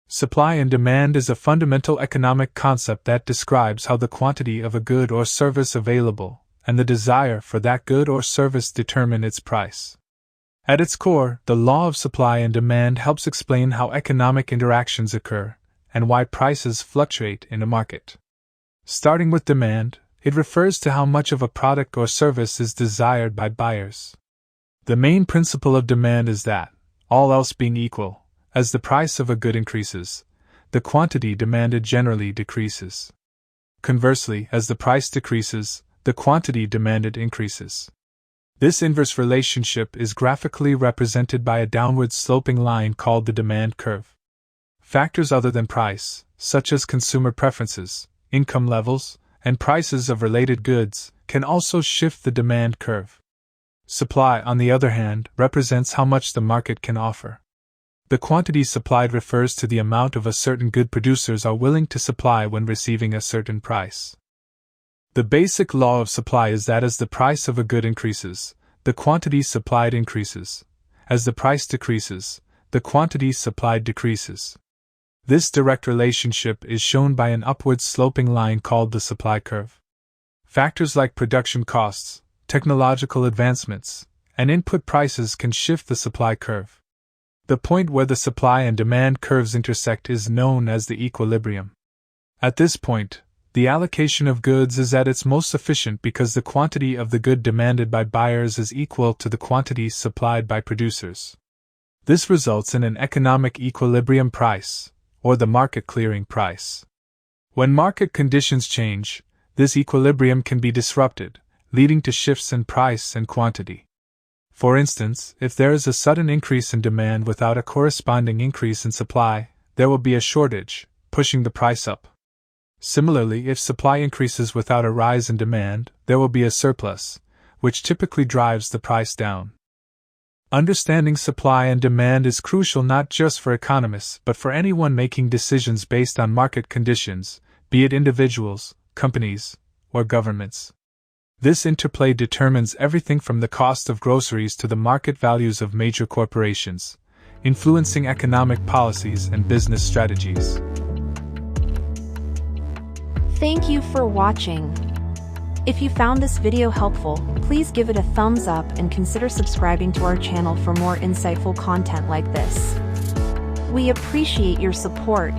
Supply and demand is a fundamental economic concept that describes how the quantity of a good or service available and the desire for that good or service determine its price. At its core, the law of supply and demand helps explain how economic interactions occur and why prices fluctuate in a market. Starting with demand, it refers to how much of a product or service is desired by buyers. The main principle of demand is that, all else being equal, as the price of a good increases, the quantity demanded generally decreases. Conversely, as the price decreases, the quantity demanded increases. This inverse relationship is graphically represented by a downward sloping line called the demand curve. Factors other than price, such as consumer preferences, income levels, and prices of related goods, can also shift the demand curve. Supply, on the other hand, represents how much the market can offer. The quantity supplied refers to the amount of a certain good producers are willing to supply when receiving a certain price. The basic law of supply is that as the price of a good increases, the quantity supplied increases. As the price decreases, the quantity supplied decreases. This direct relationship is shown by an upward sloping line called the supply curve. Factors like production costs, technological advancements, and input prices can shift the supply curve. The point where the supply and demand curves intersect is known as the equilibrium. At this point, the allocation of goods is at its most efficient because the quantity of the good demanded by buyers is equal to the quantity supplied by producers. This results in an economic equilibrium price, or the market clearing price. When market conditions change, this equilibrium can be disrupted, leading to shifts in price and quantity. For instance, if there is a sudden increase in demand without a corresponding increase in supply, there will be a shortage, pushing the price up. Similarly, if supply increases without a rise in demand, there will be a surplus, which typically drives the price down. Understanding supply and demand is crucial not just for economists but for anyone making decisions based on market conditions, be it individuals, companies, or governments. This interplay determines everything from the cost of groceries to the market values of major corporations, influencing economic policies and business strategies. Thank you for watching. If you found this video helpful, please give it a thumbs up and consider subscribing to our channel for more insightful content like this. We appreciate your support.